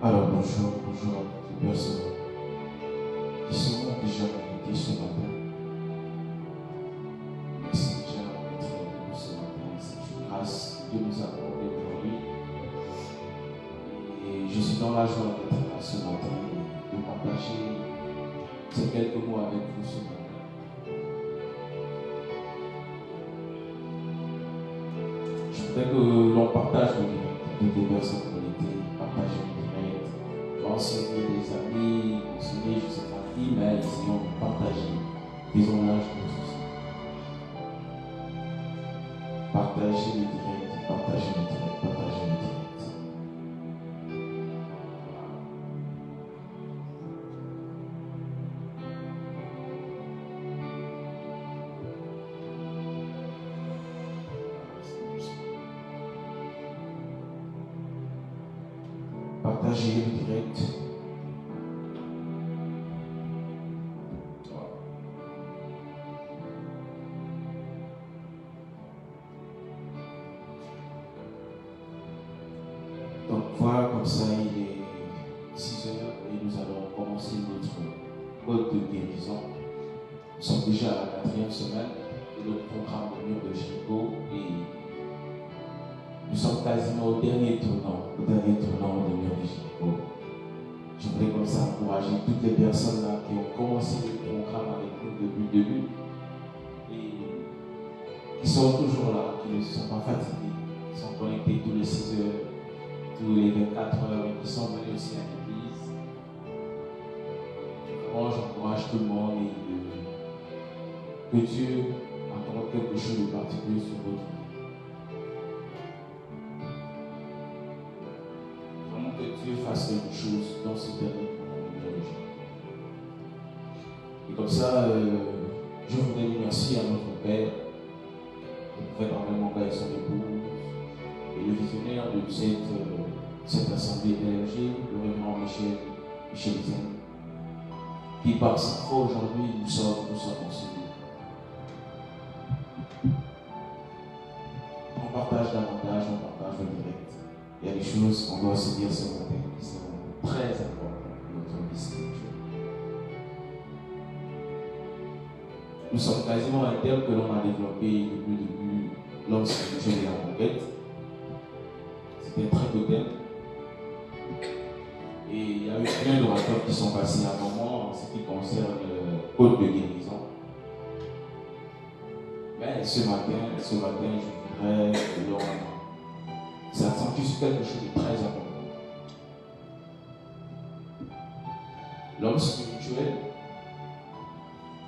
Alors bonjour à toutes les personnes qui sont déjà connectées ce matin. Merci déjà d'être avec ce matin. C'est une grâce que Dieu nous a accordée aujourd'hui. Et je suis dans la joie d'être là ce matin et de partager ces quelques mots avec vous ce matin. Je voudrais que l'on partage le direct, toutes les personnes connectées, partager le direct, enseigner des amis, enseigner je ne sais pas qui, mais essayons de partager. Disons-la, je pense aussi. Partager le direct, partager le direct, partager le direct. Partagez le direct. Donc voilà, comme ça, il est 6 heures et nous allons commencer notre mode de guérison. Nous sommes déjà à la 4e semaine de notre programme de mur de Jéricho et nous sommes quasiment au dernier tournant de mur de Jéricho. Je voudrais comme ça encourager toutes les personnes là qui ont commencé le programme avec nous depuis le début et qui sont toujours là, qui ne sont pas fatigués, qui sont connectés tous les 6 heures, tous les 24 heures, et qui sont venus aussi à l'église. Moi, j'encourage tout le monde et que Dieu accorde quelque chose de particulier sur votre vie. Que Dieu fasse quelque chose dans ce dernier moment de vie. Et comme ça, je voudrais dire merci à notre Père, le frère Armel Manga et son épouse, et le visionnaire de cette assemblée élargie, le révérend Michel Zen, qui par sa foi aujourd'hui nous sommes en ce lieu. On partage davantage, on partage le direct. Il y a des choses qu'on doit se dire ce matin qui sont très importantes pour notre vie spirituelle. Nous sommes quasiment un terme que l'on a développé depuis le début l'homme spirituel et la conquête. C'était un très beau terme. Et il y a eu plein d'orateurs qui sont passés à un moment en ce qui concerne le code de guérison. Mais ce matin, je voudrais que l'on s'accentue sur quelque chose de très important. L'homme spirituel,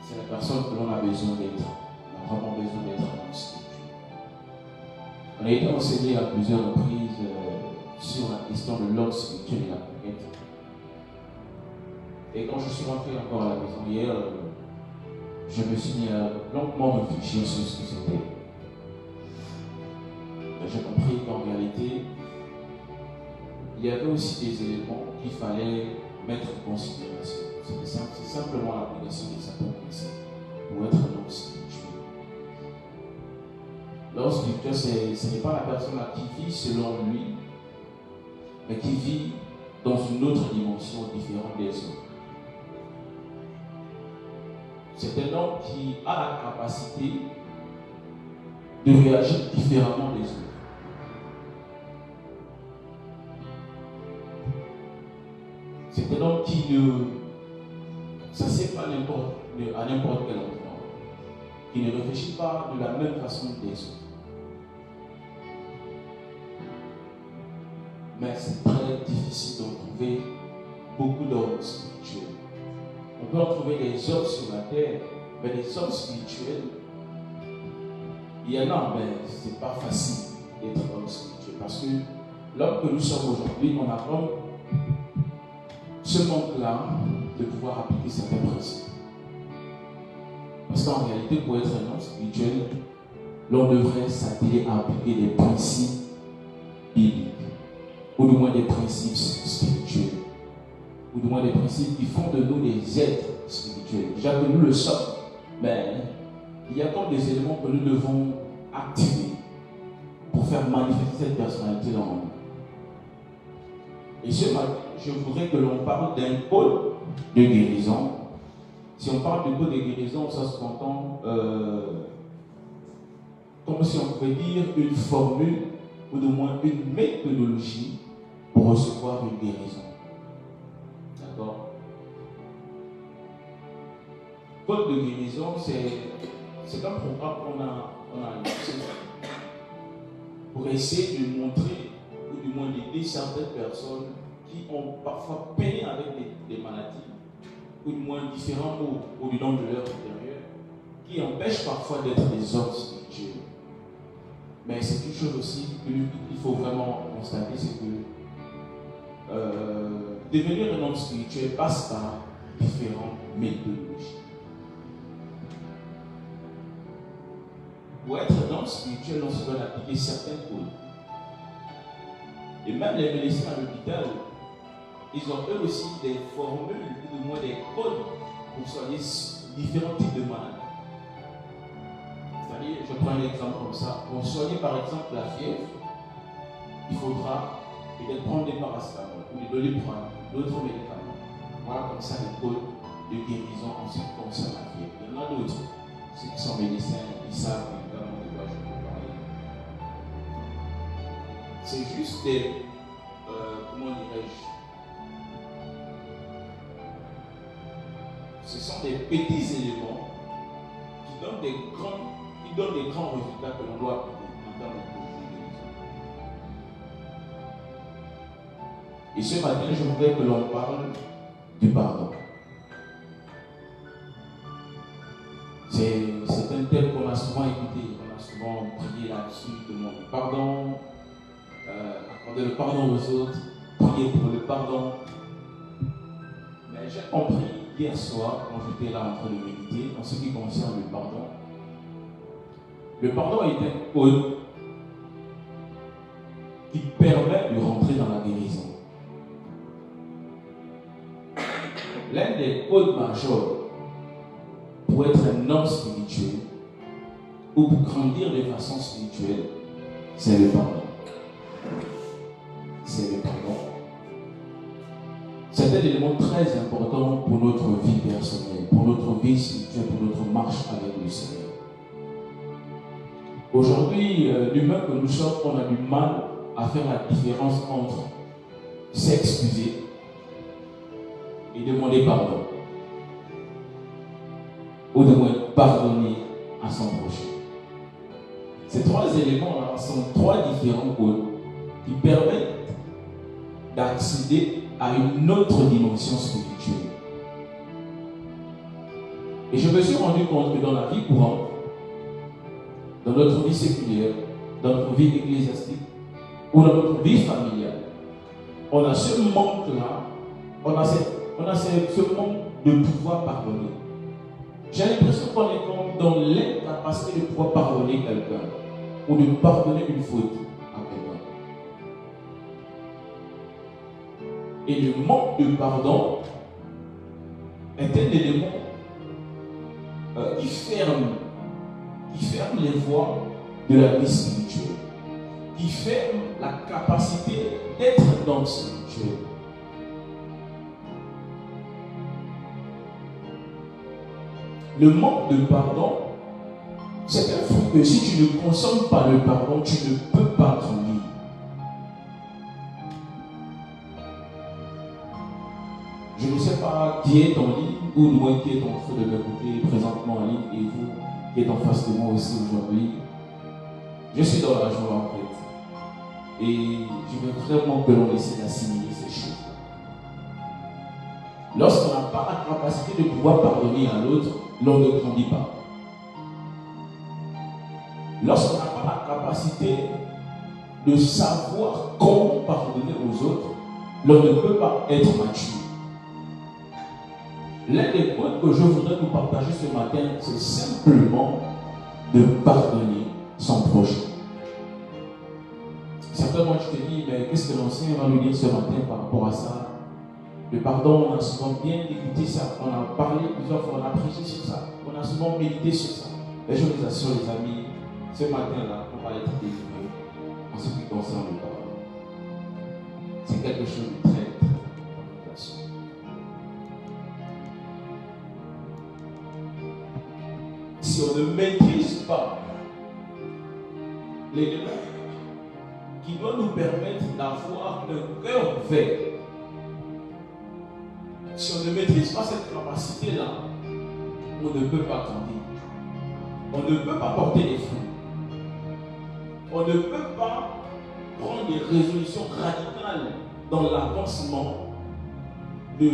c'est la personne que l'on a besoin d'être. On a vraiment besoin d'être un homme spirituel. On a été enseigné à plusieurs reprises sur la question de l'homme spirituel et la conquête. Et quand je suis rentré encore à la maison hier, je me suis mis à longuement réfléchir sur ce que c'était. J'ai compris qu'en réalité, il y avait aussi des éléments qu'il fallait mettre en considération. C'est simplement l'application des certains principes pour être un homme spirituel. L'homme spirituel, ce n'est pas la personne là qui vit selon lui, mais qui vit dans une autre dimension différente des autres. C'est un homme qui a la capacité de réagir différemment des autres. C'est un homme qui ne s'assied pas à n'importe quel endroit, qui ne réfléchit pas de la même façon que les autres. Mais c'est très difficile d'en trouver beaucoup d'hommes spirituels. On peut en trouver des hommes sur la terre, mais des hommes spirituels, il y en a, mais ce n'est pas facile d'être homme spirituel. Parce que l'homme que nous sommes aujourd'hui, on a comme ce manque-là de pouvoir appliquer certains principes. Parce qu'en réalité, pour être un homme spirituel, l'on devrait s'atteler à appliquer des principes bibliques, ou du moins des principes spirituels, ou du moins des principes qui font de nous des êtres spirituels. Déjà que nous le sommes, mais il y a comme des éléments que nous devons activer pour faire manifester cette personnalité dans le monde. Et ce matin, je voudrais que l'on parle d'un code de guérison. Si on parle de code de guérison, ça se entend comme si on pouvait dire une formule ou du moins une méthodologie pour recevoir une guérison. D'accord? Code de guérison, c'est un programme qu'on a lancé pour essayer de montrer ou du moins d'aider certaines personnes qui ont parfois peiné avec des maladies ou du moins différents maux au-dedans de leur intérieur qui empêchent parfois d'être des hommes spirituels. Mais c'est une chose aussi qu'il faut vraiment constater, c'est que devenir un homme spirituel passe par différentes méthodologies. Pour être un homme spirituel, on se doit appliquer certains codes. Et même les médecins à l'hôpital, ils ont eux aussi des formules, ou du moins des codes pour soigner différents types de maladies. C'est-à-dire, je prends un exemple comme ça. Pour soigner par exemple la fièvre, il faudra peut-être prendre des paracétamol ou des doliprane, d'autres médicaments. Voilà comme ça les codes de guérison en ce qui concerne la fièvre. Il y en a d'autres. Ceux qui sont médecins, ils savent évidemment de quoi je peux parler. C'est juste des, comment dirais-je, ce sont des petits éléments qui donnent des grands résultats que l'on doit appliquer en termes de guérison. Et ce matin, je voudrais que l'on parle du pardon. C'est un thème qu'on a souvent écouté, on a souvent prié là-dessus, demander pardon, accorder le pardon aux autres, prier pour le pardon. Mais j'ai compris hier soir, quand j'étais là en train de méditer, en ce qui concerne le pardon. Le pardon est un code qui permet de rentrer dans la guérison. L'un des codes majeurs pour être un homme spirituel ou pour grandir de façon spirituelle, c'est le pardon. C'est le pardon. C'est un élément très important pour notre vie personnelle, pour notre vie spirituelle, pour notre marche avec le Seigneur. Aujourd'hui, l'humain que nous sommes, on a du mal à faire la différence entre s'excuser et demander pardon. Ou de moins pardonner à son prochain. Ces trois éléments-là sont trois différents codes qui permettent d'accéder à une autre dimension spirituelle. Et je me suis rendu compte que dans la vie courante, dans notre vie séculière, dans notre vie ecclésiastique ou dans notre vie familiale, on a ce manque-là, on a ce manque de pouvoir pardonner. J'ai l'impression qu'on est comme dans l'incapacité de pouvoir pardonner quelqu'un ou de pardonner une faute à quelqu'un. Et le manque de pardon est un élément qui ferme les voies de la vie spirituelle, qui ferme la capacité d'être un homme spirituel. Le manque de pardon, c'est un fruit que si tu ne consommes pas le pardon, tu ne peux pas grandir. Je ne sais pas qui est en ligne, ou du moins qui est en train de m'écouter présentement en ligne, et vous qui êtes en face de moi aussi aujourd'hui. Je suis dans la joie en fait. Et je veux vraiment que l'on essaie d'assimiler ces choses. Lorsqu'on n'a pas la capacité de pouvoir pardonner à l'autre, l'on ne grandit pas. Lorsqu'on n'a pas la capacité de savoir comment pardonner aux autres, l'on ne peut pas être mature. L'un des points que je voudrais vous partager ce matin, c'est simplement de pardonner son prochain. Certainement, je te dis, mais qu'est-ce que l'ancien va nous dire ce matin par rapport à ça? Le pardon, on a souvent bien écouté ça, on a parlé plusieurs fois, on a prêché sur ça, on a souvent médité sur ça. Et je vous assure, les amis, ce matin-là, on va être délivré en ce qui concerne le pardon. C'est quelque chose de très, très si on ne maîtrise pas l'élément qui doit nous permettre d'avoir un cœur vert, si on ne maîtrise pas cette capacité-là, on ne peut pas grandir. On ne peut pas porter des fruits. On ne peut pas prendre des résolutions radicales dans l'avancement de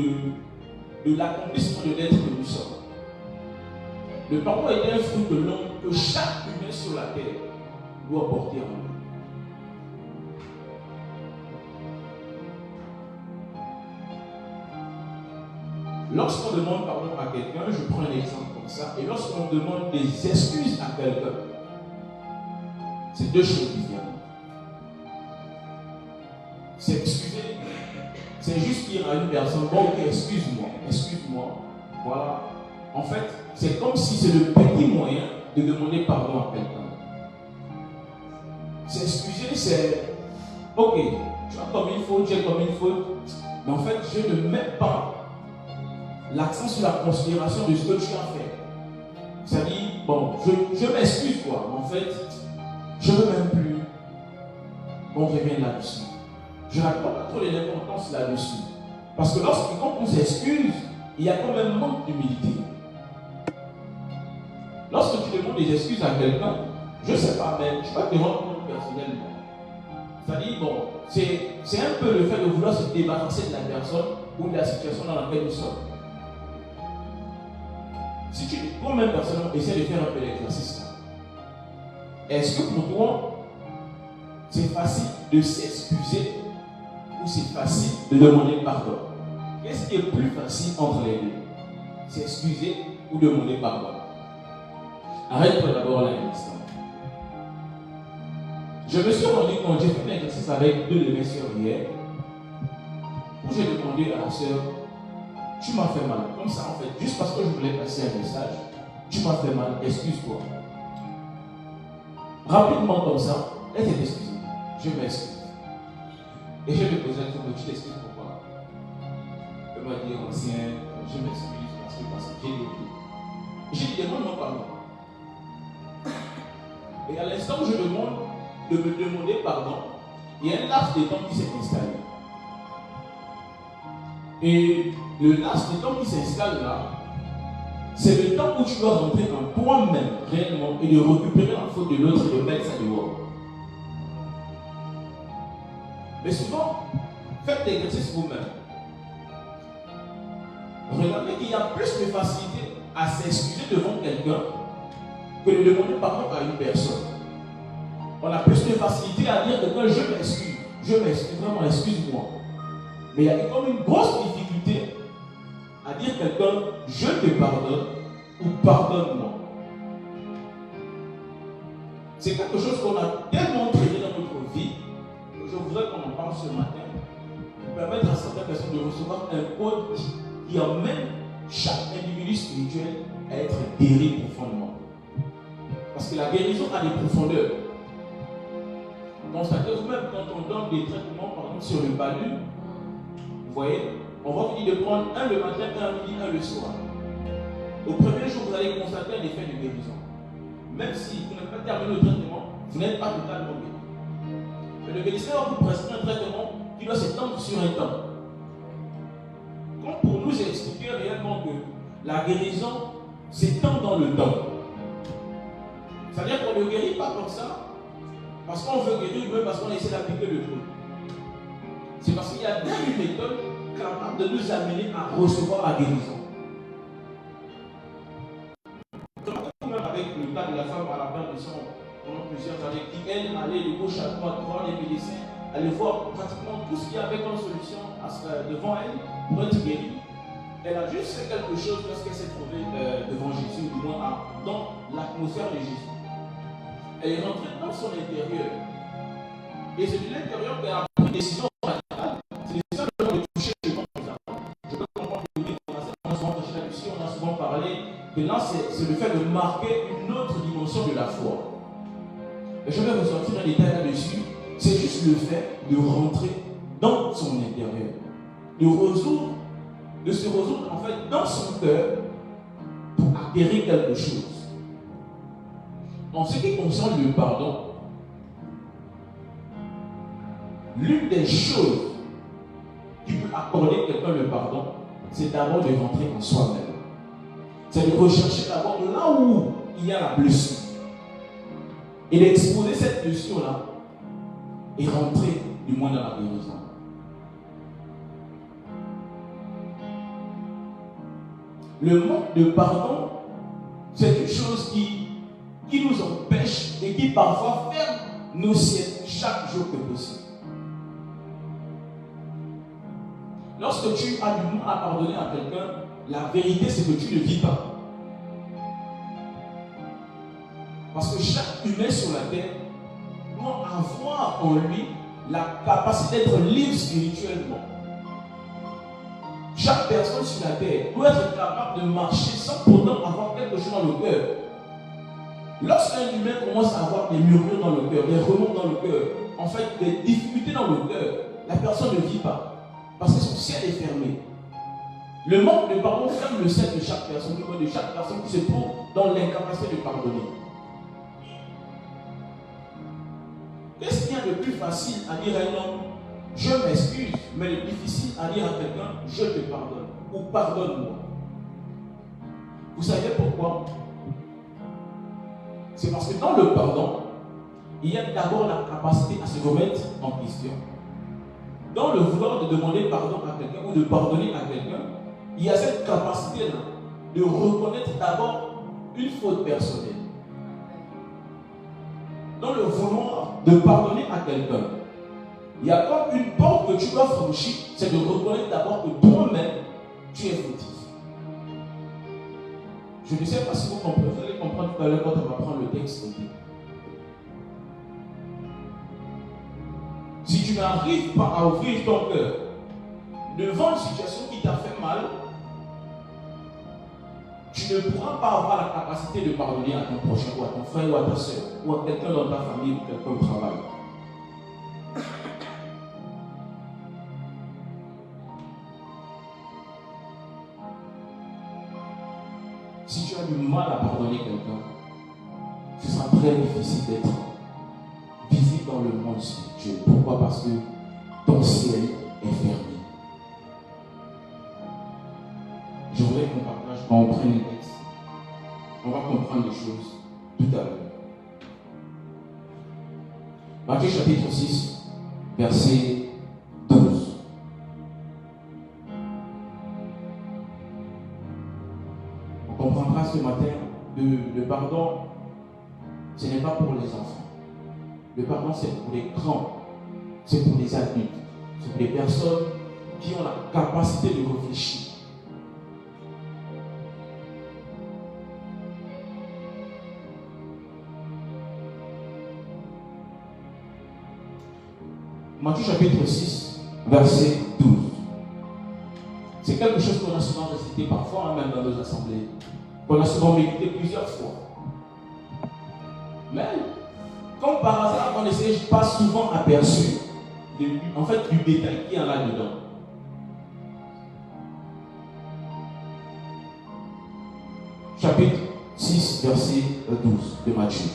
l'accomplissement de l'être que nous sommes. Le pardon est un fruit de l'homme que chaque humain sur la terre doit porter en lui. Lorsqu'on demande pardon à quelqu'un, je prends un exemple comme ça, et lorsqu'on demande des excuses à quelqu'un, c'est deux choses différentes. S'excuser, c'est juste dire à une personne, bon ok, excuse-moi, voilà. En fait, c'est comme si c'est le petit moyen de demander pardon à quelqu'un. S'excuser, c'est, ok, tu as commis une faute, j'ai commis une faute, mais en fait, je ne mets pas l'accent sur la considération de ce que tu as fait. C'est-à-dire, bon, je m'excuse quoi, mais en fait, je ne veux même plus qu'on revienne là-dessus. Je n'accorde pas trop l'importance là-dessus. Parce que quand on s'excuse, il y a quand même un manque d'humilité. Lorsque tu demandes des excuses à quelqu'un, je ne sais pas, mais tu vas te rendre compte personnellement. C'est-à-dire, bon, c'est un peu le fait de vouloir se débarrasser de la personne ou de la situation dans laquelle nous sommes. Si tu toi-même personnellement essaie de faire un peu l'exercice là, est-ce que pour toi c'est facile de s'excuser ou c'est facile de demander pardon? Qu'est-ce qui est plus facile entre les deux? S'excuser ou demander pardon? Arrête-toi d'abord là un instant. Je me suis rendu compte, j'ai fait un exercice avec deux de mes sœurs hier, où j'ai demandé à la sœur, tu m'as fait mal, comme ça en fait, juste parce que je voulais passer un message, tu m'as fait mal, excuse-toi. Rapidement comme ça, elle s'est excusée, je m'excuse. Et je lui ai posé la question, tu t'excuses pourquoi? Elle m'a dit, ancien, je m'excuse parce que j'ai dit, j'ai dit, demande-moi pardon. Et à l'instant où je demande de me demander pardon, il y a un laps de temps qui s'est installé. Et le laps de temps qui s'installe là, c'est le temps où tu dois rentrer en toi-même réellement et de récupérer la faute de l'autre et de mettre ça dehors. Mais souvent, faites l'exercice vous-même. Regardez qu'il y a plus de facilité à s'excuser devant quelqu'un que de demander pardon à une personne. On a plus de facilité à dire à quelqu'un je m'excuse, vraiment excuse-moi. Mais il y a comme une grosse difficulté à dire à quelqu'un je te pardonne ou pardonne-moi. C'est quelque chose qu'on a tellement traité dans notre vie que je voudrais qu'on en parle ce matin pour permettre à certaines personnes de recevoir un code qui emmène chaque individu spirituel à être guéri profondément. Parce que la guérison a des profondeurs. Constatez vous-même quand on donne des traitements, par exemple sur le balu, vous voyez, on va vous dire de prendre un le matin, un le midi, un le soir. Au premier jour, vous allez constater un effet de guérison. Même si vous n'avez pas terminé le traitement, vous n'êtes pas totalement guéri. Mais le médecin va vous prescrire un traitement qui doit s'étendre sur un temps. Comme pour nous expliquer réellement que la guérison s'étend dans le temps. C'est-à-dire qu'on ne guérit pas comme ça, parce qu'on veut guérir, mais parce qu'on essaie d'appliquer le truc. C'est parce qu'il y a bien une méthode capable de nous amener à recevoir la guérison. Même avec le cas de la femme à la fin de son pendant plusieurs années, qui elle allait de gauche à droite voir les médecins, allait voir pratiquement tout ce qu'il y avait comme solution devant elle pour être guérie. Elle a juste fait quelque chose lorsqu'elle s'est trouvée devant Jésus, du moins dans l'atmosphère de Jésus. Elle est rentrée dans son intérieur. Et c'est de l'intérieur qu'elle a pris une décision radicale. C'est une décision de toucher le monde. Je peux comprendre que oui, on a souvent touché là-dessus, on a souvent parlé. Mais là, c'est le fait de marquer une autre dimension de la foi. Et je vais vous sortir un détail là-dessus. C'est juste le fait de rentrer dans son intérieur. De se résoudre en fait dans son cœur pour acquérir quelque chose. En ce qui concerne le pardon, l'une des choses qui peut accorder quelqu'un le pardon, c'est d'abord de rentrer en soi-même. C'est de rechercher d'abord là où il y a la blessure. Et d'exposer cette blessure-là et rentrer du moins dans la guérison. Le manque de pardon, c'est une chose qui nous empêche et qui parfois ferme nos sièges chaque jour que possible. Lorsque tu as du mal à pardonner à quelqu'un, la vérité c'est que tu ne vis pas. Parce que chaque humain sur la terre doit avoir en lui la capacité d'être libre spirituellement. Chaque personne sur la terre doit être capable de marcher sans pourtant avoir quelque chose dans le cœur. Lorsqu'un humain commence à avoir des murmures dans le cœur, des remords dans le cœur, en fait des difficultés dans le cœur, la personne ne vit pas. Parce que son ciel est fermé. Le manque de pardon ferme le ciel de chaque personne, de chaque personne qui se trouve dans l'incapacité de pardonner. Qu'est-ce qu'il y a de plus facile à dire à un homme, je m'excuse, mais le difficile à dire à quelqu'un, je te pardonne ou pardonne-moi? Vous savez pourquoi? C'est parce que dans le pardon, il y a d'abord la capacité à se remettre en question. Dans le vouloir de demander pardon à quelqu'un ou de pardonner à quelqu'un, il y a cette capacité-là de reconnaître d'abord une faute personnelle. Dans le vouloir de pardonner à quelqu'un, il y a comme une porte que tu dois franchir, c'est de reconnaître d'abord que toi-même, tu es fautif. Je ne sais pas si vous comprenez, vous allez comprendre tout à l'heure quand on va prendre le texte. Si tu n'arrives pas à ouvrir ton cœur devant une situation qui t'a fait mal, tu ne pourras pas avoir la capacité de pardonner à ton prochain, ou à ton frère, ou à ta soeur, ou à quelqu'un dans ta famille, ou quelqu'un au travail. Si tu as du mal à pardonner quelqu'un, ce sera très difficile d'être visible dans le monde spirituel. Pourquoi? Parce que ton ciel est fermé. Je voudrais qu'on partage, quand on prenne les textes, on va comprendre les choses tout à l'heure. Matthieu chapitre 6, verset 12. On comprendra ce matin le pardon, ce n'est pas pour les enfants. Le pardon, c'est pour les grands, c'est pour les adultes, c'est pour les personnes qui ont la capacité de réfléchir. Matthieu chapitre 6, verset 12. C'est quelque chose qu'on a souvent récité parfois, même dans nos assemblées, qu'on a souvent médité plusieurs fois. Mais, comme par hasard, on ne s'est pas souvent aperçu en fait, du détail qu'il y a là-dedans. Chapitre 6, verset 12 de Matthieu.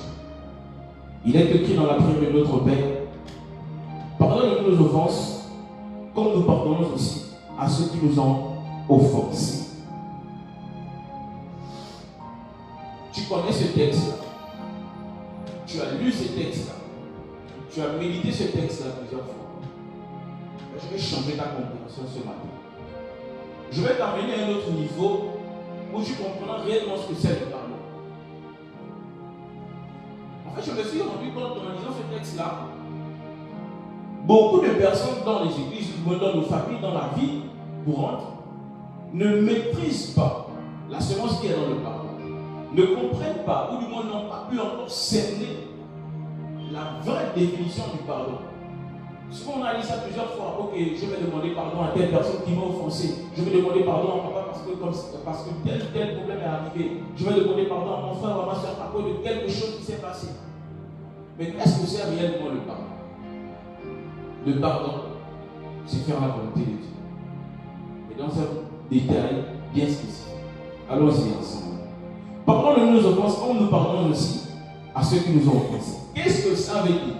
Il est écrit dans la prière de notre Père, pardonne-nous nos offenses, comme nous pardonnons aussi à ceux qui nous ont offensés. Tu connais ce texte-là. Tu as lu ce texte-là. Tu as médité ce texte-là plusieurs fois. Je vais changer ta compréhension ce matin. Je vais t'amener à un autre niveau où tu comprendras réellement ce que c'est le pardon. En fait, je me suis rendu compte en lisant ce texte-là, beaucoup de personnes dans les églises, dans nos familles, dans la vie courante, ne maîtrisent pas la semence qui est dans le pardon, ne comprennent pas, ou du moins n'ont pas pu encore cerner la vraie définition du pardon. Si on a dit ça plusieurs fois, ok, je vais demander pardon à telle personne qui m'a offensé, je vais demander pardon à papa parce que tel problème est arrivé, je vais demander pardon à mon frère ou à ma soeur à cause de quelque chose qui s'est passé. Mais qu'est-ce que c'est réellement le pardon? Le pardon, c'est faire la volonté de Dieu. Et dans un détail bien spécifique. Allons-y ensemble. Pardonne-nous nos offenses comme nous pardonnons aussi à ceux qui nous ont offensés. Qu'est-ce que ça veut dire?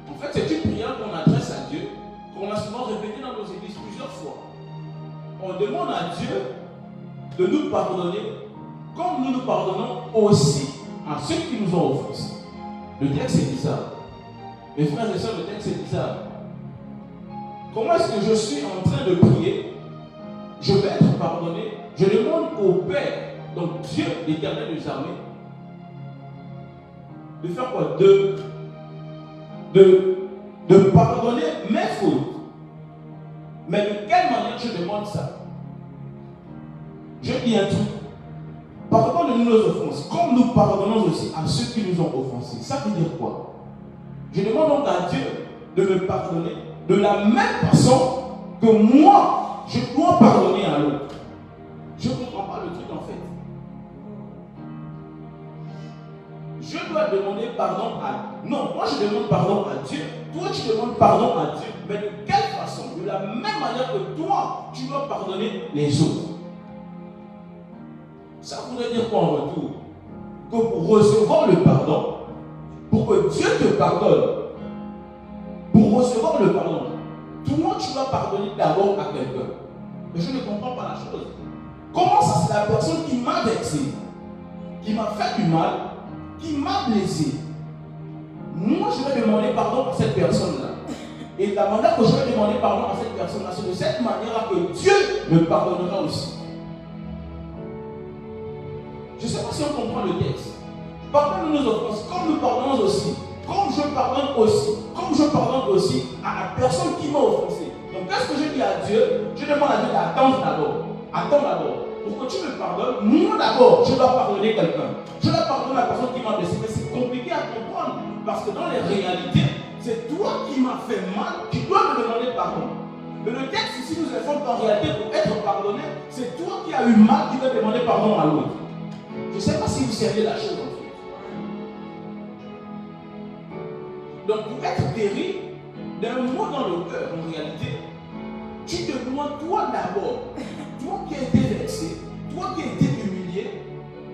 En fait, c'est une prière qu'on adresse à Dieu, qu'on a souvent répétée dans nos églises plusieurs fois. On demande à Dieu de nous pardonner comme nous nous pardonnons aussi à ceux qui nous ont offensés. Le texte est bizarre. Mes frères et sœurs, le texte est bizarre. Comment est-ce que je suis en train de prier? Je vais être pardonné. Je demande au Père, donc Dieu, l'Éternel des armées, de faire quoi? De pardonner mes fautes. Mais de quelle manière je demande ça? Je dis un truc. Pardonne-nous nos offenses, comme nous pardonnons aussi à ceux qui nous ont offensés. Ça veut dire quoi? Je demande donc à Dieu de me pardonner de la même façon que moi, je dois pardonner à l'autre. Je ne comprends pas le truc en fait. Je dois demander pardon à... Non, moi je demande pardon à Dieu. Toi tu demandes pardon à Dieu. Mais de quelle façon? De la même manière que toi, tu dois pardonner les autres. Ça voudrait dire quoi en retour? Que pour recevoir le pardon, pour que Dieu te pardonne, pour recevoir le pardon, toi tu dois pardonner d'abord à quelqu'un. Mais je ne comprends pas la chose. Comment ça, c'est la personne qui m'a vexé, qui m'a fait du mal, qui m'a blessé? Moi je vais demander pardon à cette personne-là. Et la manière que je vais demander pardon à cette personne-là, c'est de cette manière-là que Dieu me pardonnera aussi. Je ne sais pas si on comprend le texte. Pardonne-nous nos offenses, comme nous pardonnons aussi. Comme je pardonne aussi à la personne qui m'a offensé. Donc, qu'est-ce que je dis à Dieu? Je demande à Dieu d'attendre d'abord. Attends d'abord. Pour que tu me pardonnes, moi d'abord, je dois pardonner quelqu'un. Je dois pardonner la personne qui m'a blessé. Mais c'est compliqué à comprendre. Parce que dans les réalités, c'est toi qui m'as fait mal, qui dois me demander pardon. Mais le texte ici nous informe qu'en réalité, pour être pardonné, c'est toi qui as eu mal qui dois demander pardon à l'autre. Je ne sais pas si vous savez la chose en fait. Donc pour être guéri d'un mot dans le cœur, en réalité, tu te demandes toi d'abord, toi qui as été vexé, toi qui as été humilié,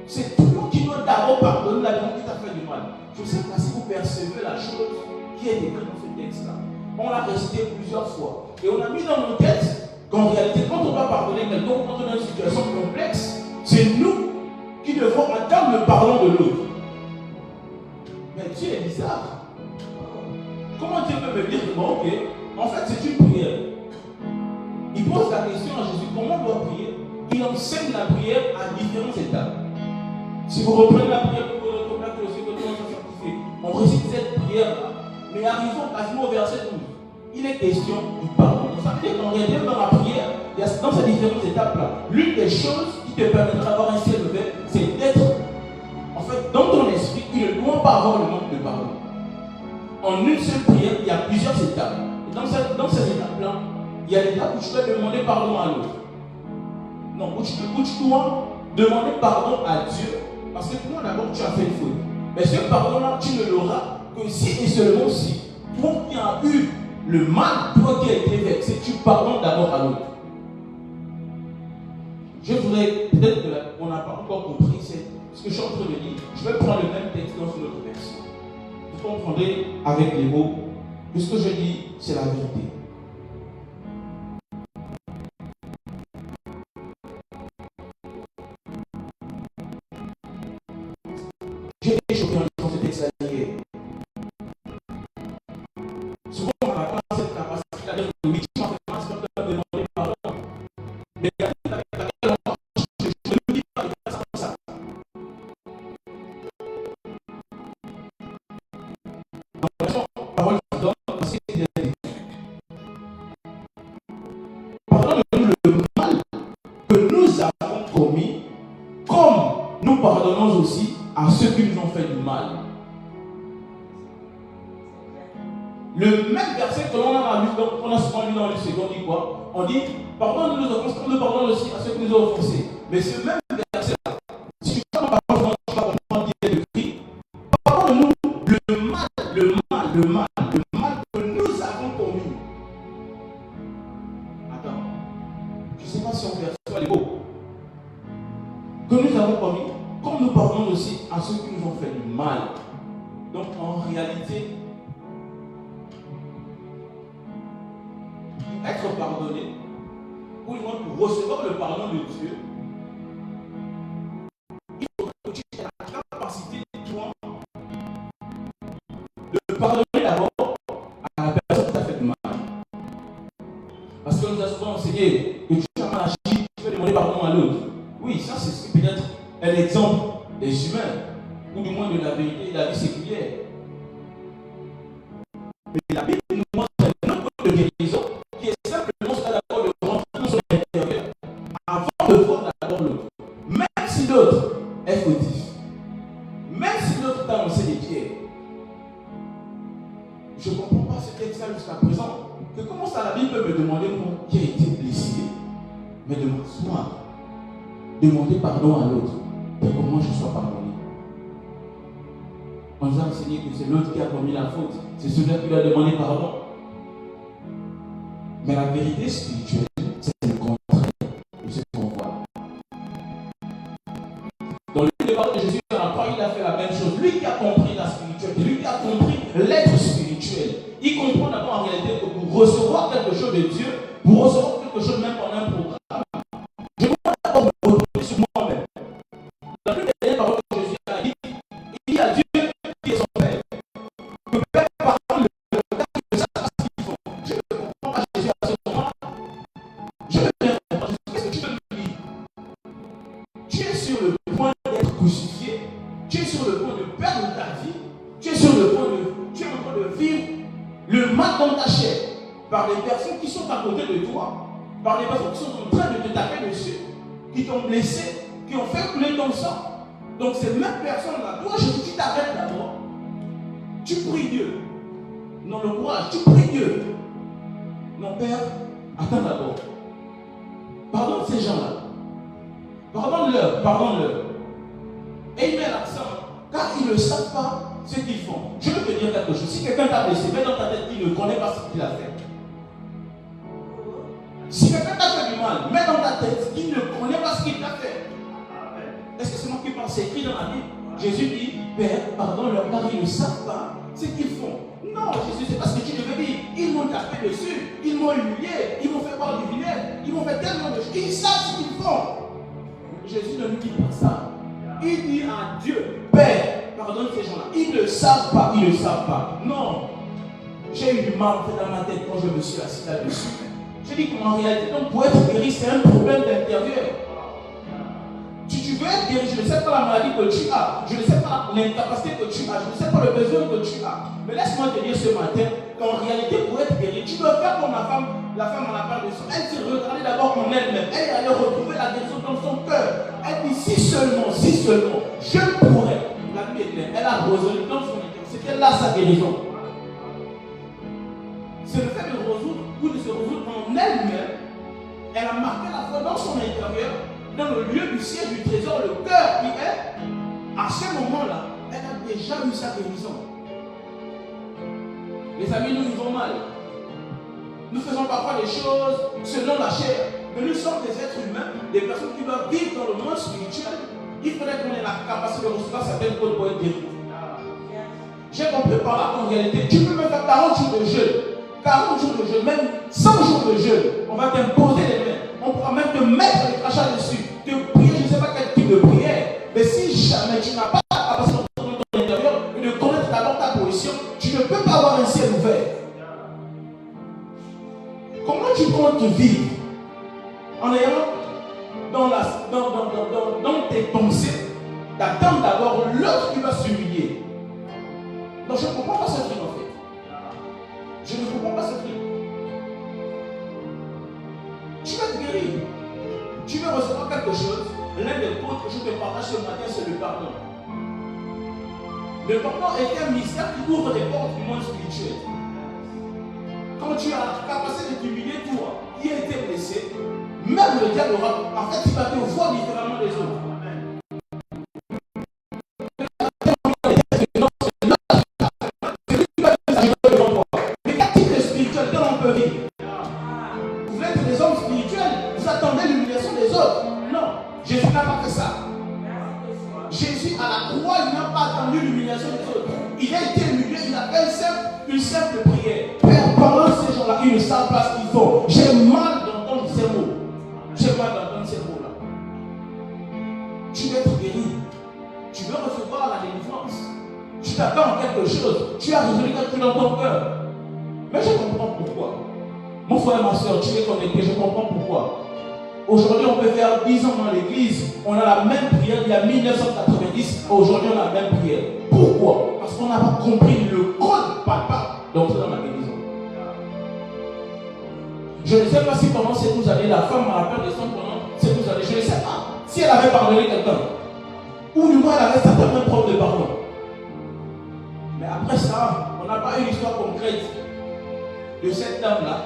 c'est toi qui dois d'abord pardonner la personne qui t'a fait du mal. Je ne sais pas si vous percevez la chose qui est écrite dans ce texte-là. On l'a récité plusieurs fois. Et on a mis dans nos têtes qu'en réalité, quand on va pardonner quelqu'un, quand on est dans une situation complexe, c'est nous qui devons attendre le pardon de l'autre. Mais Dieu est bizarre. Comment Dieu peut me dire que bon, ok, en fait c'est une prière. Il pose la question à Jésus, comment on doit prier? Il enseigne la prière à différentes étapes. Si vous reprenez la prière pour votre père que aussi comment ça sanctifié, on récite cette prière-là, mais arrivons quasiment au verset 12. Il est question du pardon. Ça veut dire qu'en réalité, dans la prière, il y a dans ces différentes étapes-là, l'une des choses qui te permettra d'avoir un ciel ouvert, c'est d'être, en fait, dans ton esprit, il ne doit pas avoir le manque de pardon. En une seule prière, il y a plusieurs étapes. Et dans ces étapes-là, il y a l'étape où tu dois demander pardon à l'autre. Non, où tu dois demander pardon à Dieu, parce que toi d'abord tu as fait une faute. Mais ce pardon-là, tu ne l'auras que si et seulement si toi qui as eu le mal, toi qui as été vexé, tu pardonnes d'abord à l'autre. Je voudrais, peut-être qu'on n'a pas encore compris ce que je suis en train de dire. Je vais prendre le même texte dans une autre version. Vous comprendrez avec les mots que ce que je dis, c'est la vérité. J'ai été choqué en lisant ce texte-là hier. Souvent, on n'a pas cette capacité à dire que oui, tu m'as fait mal, c'est comme de demander pardon. Mais avec laquelle je ne dis pas de faire ça. Donc, la parole pardonne aussi bien dit. Pardonne-nous le mal que nous avons commis, comme nous pardonnons aussi à ceux qui nous ont fait du mal. Le même verset que l'on a lu, on a souvent lu dans le second, on dit quoi? On dit, pardonne-nous nos offenses comme nous pardonnons aussi à ceux qui nous ont offensés. Mais ce même verset-là, si tu prends la parole, tu vas comprendre qu'il est écrit, pardonne-nous le mal que nous avons commis. Attends, je ne sais pas si on perçoit les mots. Que nous avons commis, comme nous pardonnons pardonne aussi à ceux qui nous ont fait du mal. Donc en réalité, pour être pardonné, ou du moins pour recevoir le pardon de Dieu, il faut que tu aies la capacité, toi, de pardonner d'abord à la personne qui t'a fait du mal. Parce qu'on nous a souvent enseigné que tu as mal agi, tu peux demander pardon à l'autre. Oui, ça c'est peut-être un exemple des humains, ou du moins de la vérité et de la vie séculière. Mais la Bible nous montre un autre mode de guérison qui est simplement d'abord de rentrer dans son intérieur avant de voir d'abord l'autre. Même si l'autre est fautif, même si l'autre t'a lancé des pierres. Je ne comprends pas ce texte-là jusqu'à présent. Que comment ça la Bible peut me demander moi qui a été blessé, mais de m'asseoir, demander pardon à l'autre, et que moi je sois pardonné. On nous a enseigné que c'est l'autre qui a commis la faute, c'est celui qui doit demander pardon. Mais la vérité spirituelle, c'est le contraire de ce qu'on voit. Dans le livre de Jésus, il a fait la même chose. Lui qui a compris la spiritualité, lui qui a compris l'être spirituel, il comprend d'abord en réalité que pour recevoir quelque chose de Dieu, pour recevoir quelque chose même pendant un programme, je dois d'abord me retrouver sur moi-même. Dans le dernier parole que Jésus a dit, il y a Dieu qui est son Père. Le Père pardonne le père qui ne sait pas ce qu'ils font. Je ne comprends pas Jésus à ce moment. Je ne comprends pas. Qu'est-ce que tu veux me dire? Tu es sur le point d'être crucifié. Tu es sur le point de perdre ta vie. Tu es sur le point de vivre le mal dans ta chair par des personnes qui sont à côté de toi, par des personnes qui sont en train de te taper dessus, qui t'ont blessé, qui ont fait couler ton sang. Donc ces mêmes personnes-là, toi, tu t'arrêtes d'abord. Tu pries Dieu. Non, le courage, tu pries Dieu. Non, Père, attends d'abord. Pardonne ces gens-là. Pardonne-leur. Et il met l'accent, car ils ne savent pas ce qu'ils font. Je veux te dire quelque chose. Si quelqu'un t'a blessé, mets dans ta tête qu'il ne connaît pas ce qu'il a fait. Si quelqu'un t'a fait du mal, mets dans ta tête qu'il ne connaît pas ce qu'il t'a fait. Est-ce que c'est moi qui parle? C'est écrit dans la Bible. Jésus dit, Père, pardonne-leur, car ils ne savent pas ce qu'ils font. Non, Jésus, c'est pas ce que tu devais dire. Ils m'ont tapé dessus, ils m'ont humilié, ils m'ont fait boire du vinaigre, ils m'ont fait tellement de choses. Ils savent ce qu'ils font. Jésus ne nous dit pas ça. Il dit à Dieu, Père, pardonne ces gens-là. Ils ne savent pas, Non. J'ai eu du mal en fait dans ma tête quand je me suis assis là-dessus. Je dis qu'en réalité, donc, pour être guéri, c'est un problème d'intérieur. Tu veux être guéri, je ne sais pas la maladie que tu as, je ne sais pas l'incapacité que tu as, je ne sais pas le besoin que tu as. Mais laisse-moi te dire ce matin qu'en réalité, pour être guéri, tu dois faire comme la femme en a parlé de ça. Elle s'est regardée d'abord en elle-même. Elle est allée retrouver la guérison dans son cœur. Elle dit si seulement, je pourrais. La Bible est claire. Elle a résolu dans son cœur. C'est qu'elle a sa guérison. C'est le fait de résoudre ou de se résoudre en elle-même. Elle a marqué la foi dans son intérieur, dans le lieu du siège du trésor, le cœur qui est. À ce moment-là, elle a déjà eu sa guérison. Les amis, nous vivons mal. Nous faisons parfois des choses selon la chair. Mais nous sommes des êtres humains, des personnes qui doivent vivre dans le monde spirituel. Il faudrait qu'on ait la capacité de recevoir certaines choses pour être guéri. J'ai compris par là qu'en réalité, tu peux me faire 40 jours de jeûne, 40 jours de jeûne, même 100 jours de jeûne. On va t'imposer les mains. On pourra même te mettre les crachats dessus, te prier, je ne sais pas quel type de prière. Mais si jamais tu n'as pas la capacité de rentrer dans ton intérieur et de connaître d'abord ta position, tu ne peux pas avoir un ciel ouvert. Comment tu comptes vivre en ayant dans tes pensées d'attendre d'abord l'autre qui va s'humilier? Donc je ne comprends pas ce truc en fait. Je ne comprends pas ce truc. Tu vas te guérir. Tu veux recevoir quelque chose. L'un des autres que je te partage ce matin, c'est le pardon. Le pardon est un mystère qui ouvre les portes du monde spirituel. Quand tu as la capacité de t'humilier, toi, qui a été blessé, même le diable aura, en fait, il va te voir différemment des autres. Mais quel type de spiritualité on peut vivre? Vous êtes des hommes spirituels, vous attendez l'humiliation des autres. Non, Jésus n'a pas fait ça. Jésus à la croix, il n'a pas attendu l'humiliation des autres. Il a été humilié, il a fait une simple prière. Père, pardonne ces gens-là, ils ne savent pas ce qu'ils font. J'ai mal d'entendre ces mots. J'ai mal d'entendre ces mots-là. Tu veux être guéri. Tu veux recevoir la délivrance. Tu t'attends à quelque chose. Tu as résolu quelque chose dans ton cœur. Mais je comprends pourquoi. Mon frère et ma soeur, tu es connecté, je comprends pourquoi. Aujourd'hui, on peut faire 10 ans dans l'église, on a la même prière il y a 1990, aujourd'hui on a la même prière. Pourquoi? Parce qu'on n'a pas compris le code palpable d'entrer dans la guérison. Je ne sais pas si pendant ces 12 années, la femme m'a rappelé descendre pendant ces 12 années, je ne sais pas si elle avait pardonné quelqu'un, ou du moins elle avait certainement preuve de pardon. Mais après ça, on n'a pas eu l'histoire concrète de cette dame-là.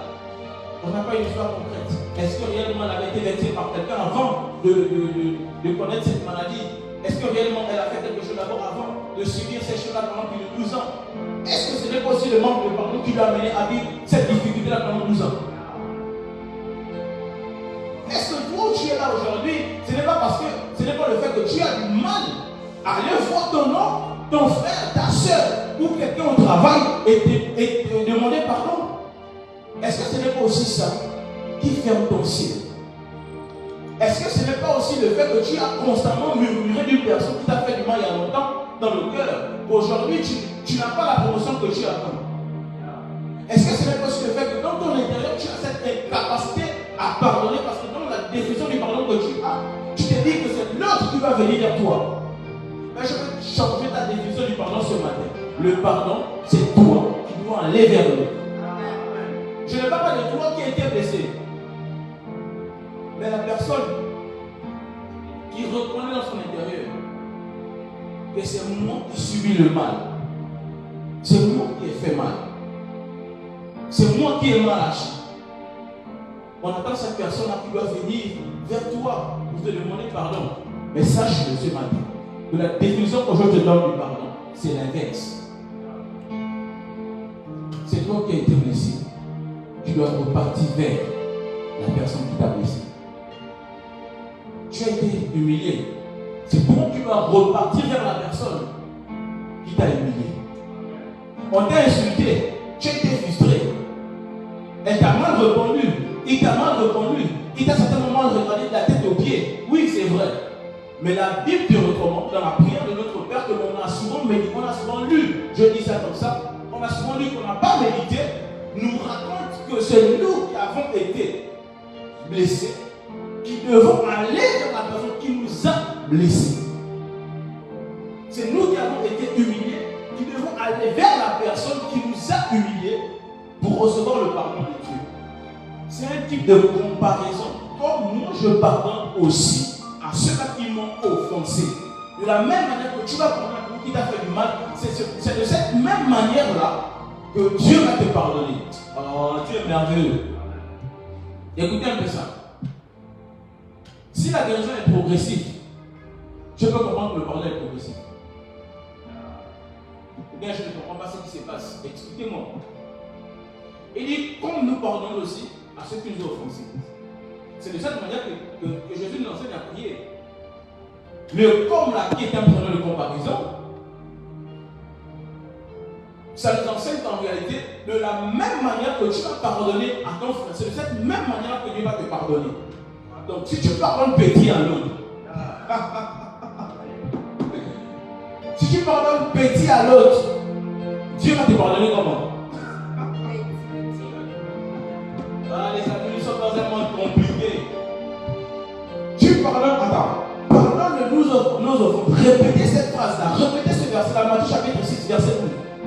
On n'a pas une histoire concrète. Est-ce que réellement elle avait été vexée par quelqu'un avant de connaître cette maladie? Est-ce que réellement elle a fait quelque chose d'abord avant de subir ces choses-là pendant plus de 12 ans? Est-ce que ce n'est pas aussi le manque de pardon qui l'a amené à vivre cette difficulté-là pendant 12 ans? Est-ce que toi tu es là aujourd'hui, ce n'est pas parce que ce n'est pas le fait que tu as du mal à aller voir ton homme, ton frère, ta soeur ou quelqu'un au travail et te demander pardon? Est-ce que ce n'est pas aussi ça qui ferme ton ciel? Est-ce que ce n'est pas aussi le fait que tu as constamment murmuré d'une personne qui t'a fait du mal il y a longtemps dans le cœur? Aujourd'hui, tu n'as pas la promotion que tu attends. Est-ce que ce n'est pas aussi le fait que dans ton intérieur, tu as cette incapacité à pardonner parce que dans la définition du pardon que tu as, tu te dis que c'est l'autre qui va venir vers toi? Mais je vais changer ta définition du pardon ce matin. Le pardon, c'est toi qui dois aller vers l'autre. Je ne parle pas de toi qui a été blessé, mais la personne qui reconnaît dans son intérieur que c'est moi qui subis le mal, c'est moi qui ai fait mal, c'est moi qui ai mal agi. On attend cette personne-là qui doit venir vers toi pour te demander pardon. Mais sache-le ce matin que la définition que je te donne du pardon, c'est l'inverse. C'est toi qui as été blessé. Tu dois repartir vers la personne qui t'a blessé. Tu as été humilié. C'est toi qui dois repartir vers la personne qui t'a humilié. On t'a insulté. Tu as été frustré. Elle t'a mal répondu. Il t'a mal répondu. Il t'a certainement mal regardé de la tête aux pieds. Oui, c'est vrai. Mais la Bible te recommande dans la prière de notre Père que l'on a souvent médité, on a souvent lu. Je dis ça comme ça. On a souvent lu qu'on n'a pas médité. Nous raconte que c'est nous qui avons été blessés, qui devons aller vers la personne qui nous a blessés. C'est nous qui avons été humiliés, qui devons aller vers la personne qui nous a humiliés pour recevoir le pardon de Dieu. C'est un type de comparaison. Comme moi je pardonne aussi à ceux-là qui m'ont offensé. De la même manière que tu vas pardonner à quelqu'un qui t'a fait du mal, c'est de cette même manière-là que Dieu va te pardonner. Oh, Dieu est merveilleux. Écoutez un peu ça. Si la guérison est progressive, je peux comprendre que le pardon est progressif. Ou bien je ne comprends pas ce qui se passe. Expliquez-moi. Il dit, comme nous pardonnons aussi à ceux qui nous ont offensés. C'est de cette manière que Jésus nous enseigne à prier. Le comme là qui est un preneur de comparaison, ça nous enseigne en réalité de la même manière que tu vas pardonner à ton frère. C'est de cette même manière que Dieu va te pardonner. Donc si tu pardonnes petit à l'autre, si tu pardonnes petit à l'autre, Dieu va te pardonner comment? Ah, les amis, nous sommes dans un monde compliqué. Tu pardonnes, attends, pardonne nos offres. Répétez cette phrase-là, répétez ce verset-là, Matthieu chapitre 6, verset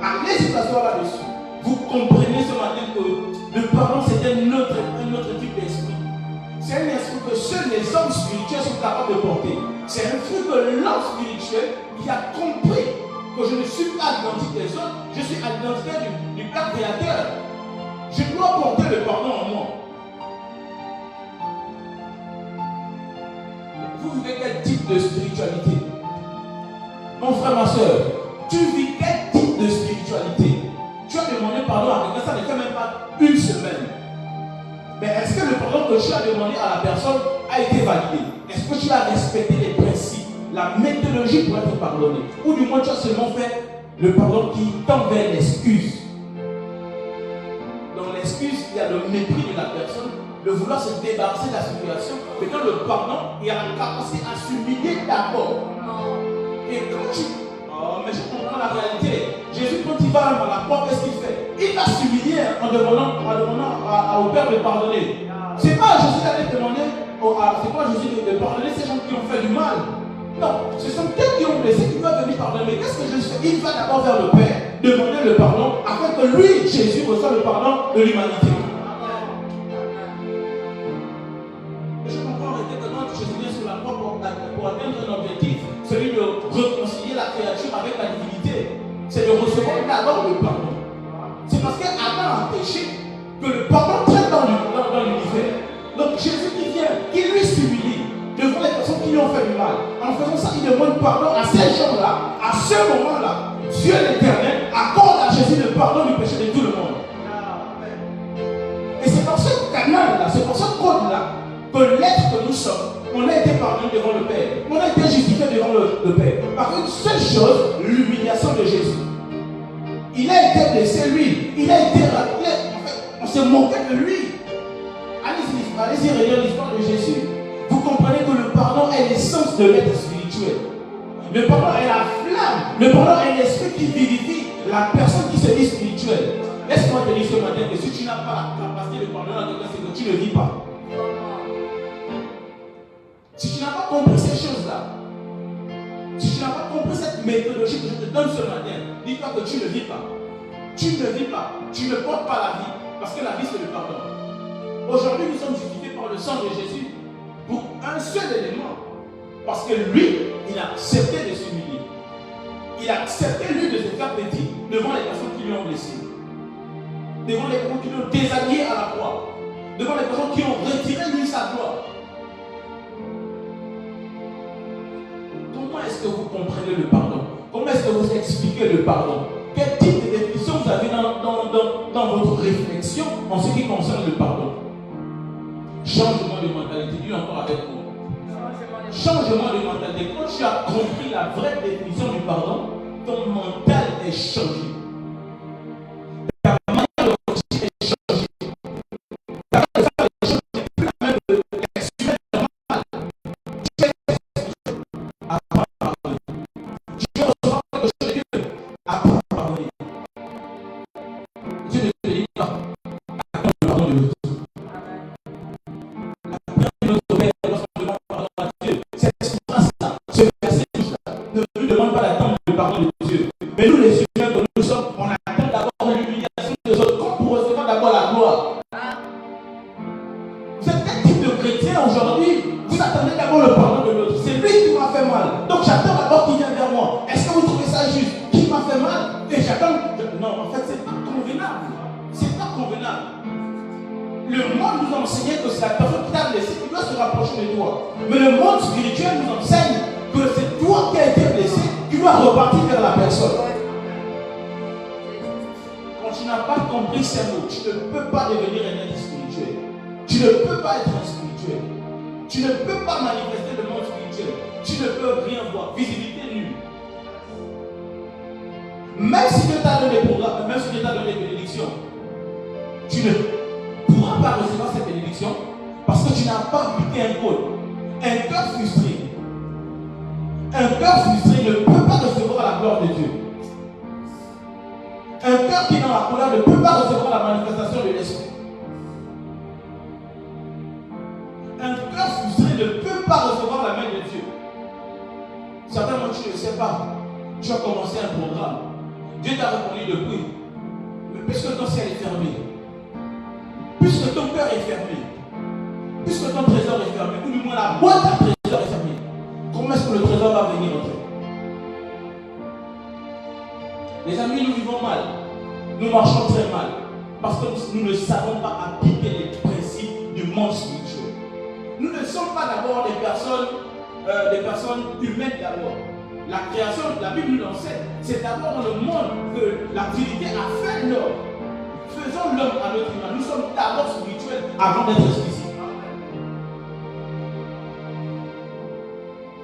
1. Allez-y t'asseoir là-dessus. Vous comprenez ce matin que le pardon c'est un autre type d'esprit. C'est un esprit que seuls les hommes spirituels sont capables de porter. C'est un fruit que l'homme spirituel qui a compris que je ne suis pas à l'identité des autres, je suis à l'identité du Père Créateur. Je dois porter le pardon en moi. Vous vivez quel type de spiritualité? Mon frère, ma soeur, tu vis quel type de spiritualité? Tu as demandé pardon à quelqu'un, ça ne fait même pas une semaine. Mais est-ce que le pardon que tu as demandé à la personne a été validé? Est-ce que tu as respecté les principes, la méthodologie pour être pardonné. Ou du moins tu as seulement fait le pardon qui tend vers l'excuse. Dans l'excuse, il y a le mépris de la personne, le vouloir se débarrasser de la situation. Mais dans le pardon, il y a la capacité à s'humilier d'abord. Et quand tu... Oh, mais je comprends la réalité. Jésus, quand il va à la croix, qu'est-ce qu'il fait? Il va s'humilier en demandant au Père de pardonner. C'est pas Jésus qui allait demander, c'est pas Jésus de pardonner ces gens qui ont fait du mal. Non, ce sont eux qui ont blessé, qui doivent venir pardonner. Mais qu'est-ce que Jésus fait? Il va d'abord vers le Père, demander le pardon, afin que lui, Jésus, reçoive le pardon de l'humanité. Je comprends que quand Jésus vient sur la croix pour atteindre un objectif, celui de réconcilier la créature avec la divinité, c'est de recevoir d'abord le pardon. C'est parce qu'Adam a péché que le pardon traite dans l'univers. Donc Jésus qui vient, qui lui s'humilie devant les personnes qui lui ont fait du mal. En faisant ça, il demande pardon à ces gens-là, à ce moment-là. Dieu l'Éternel accorde à Jésus le pardon du péché de tout le monde. Et c'est dans ce canal-là, c'est dans ce code-là, que l'être que nous sommes, on a été pardonné devant le Père. On a été justifié devant le Père. Par une seule chose, l'humiliation de Jésus. Il a été blessé, lui. Il a été rappelé. En fait, on s'est moqué de lui. Allez-y, relire l'histoire de Jésus. Vous comprenez que le pardon est l'essence de l'être spirituel. Le pardon est la flamme. Le pardon est l'esprit qui vivifie la personne qui se dit spirituelle. Laisse-moi te dire ce matin que si tu n'as pas la capacité de pardonner à quelqu'un, c'est que tu ne vis pas. Si tu n'as pas compris ces choses-là, si tu n'as pas compris cette méthodologie que je te donne ce matin, dis-toi que tu ne vis pas. Tu ne vis pas. Tu ne portes pas la vie. Parce que la vie, c'est le pardon. Aujourd'hui, nous sommes justifiés par le sang de Jésus pour un seul élément. Parce que lui, il a accepté de s'humilier. Il a accepté, lui, de se faire petit devant les personnes qui lui ont blessé. Devant les personnes qui l'ont déshabillé à la croix. Devant les personnes qui ont retiré lui sa gloire. Comment est-ce que vous comprenez le pardon? Comment est-ce que vous expliquez le pardon? Quel type de définition vous avez dans votre réflexion en ce qui concerne le pardon? Changement de mentalité, dis encore avec moi. Changement de mentalité. Quand tu as compris la vraie définition du pardon, ton mental est changé. Ta manière de réfléchir est changée. Ta manière de réfléchir n'est plus la même de l'exprimer normal. Tu es apprends à pardonner. Tu veux recevoir quelque chose de Dieu. Apprends à pardonner. Dieu ne te dit pas. Attends le pardon de l'autre. Ne lui demande pas d'attendre le pardon de Dieu. Mais nous, les humains que nous sommes, on attend d'abord l'humiliation des autres comme pour recevoir d'abord la gloire. Vous êtes quel type de chrétien aujourd'hui? Vous attendez d'abord le pardon de l'autre. C'est lui qui m'a fait mal. Donc j'attends d'abord qu'il vienne vers moi. Est-ce que vous trouvez ça juste? Qui m'a fait mal? Et j'attends. Non, en fait, c'est pas convenable. C'est pas convenable. Le monde nous enseigne que c'est la personne qui t'a blessé qui doit se rapprocher de toi. Mais le monde spirituel nous enseigne que c'est toi qui as été blessé qui dois repartir vers la personne. Quand tu n'as pas compris ces mots, tu ne peux pas devenir un être spirituel. Tu ne peux pas être un spirituel. Tu ne peux pas manifester le monde spirituel. Tu ne peux rien voir. Visibilité nulle. Même si Dieu t'a donné des programmes, même si Dieu t'a donné des bénédictions, tu ne pourras pas recevoir cette bénédiction parce que tu n'as pas appliqué un code. Un cœur frustré. Un cœur frustré ne peut pas recevoir la gloire de Dieu. Un cœur qui est dans la colère ne peut pas recevoir la manifestation de l'esprit. Un cœur frustré ne peut pas recevoir la main de Dieu. Certainement tu ne le sais pas. Tu as commencé un programme. Dieu t'a répondu depuis. Mais puisque ton ciel est fermé, puisque ton cœur est fermé, puisque ton trésor est fermé, ou du moins la boîte à trésor est fermée, comment est-ce que le trésor va venir entrer? Les amis, nous vivons mal. Nous marchons très mal. Parce que nous ne savons pas appliquer les principes du monde spirituel. Nous ne sommes pas d'abord des personnes humaines d'abord. La création, la Bible nous l'enseigne. C'est d'abord dans le monde que l'activité a fait l'homme. Faisons l'homme à notre image. Nous sommes d'abord spirituels avant d'être physiques.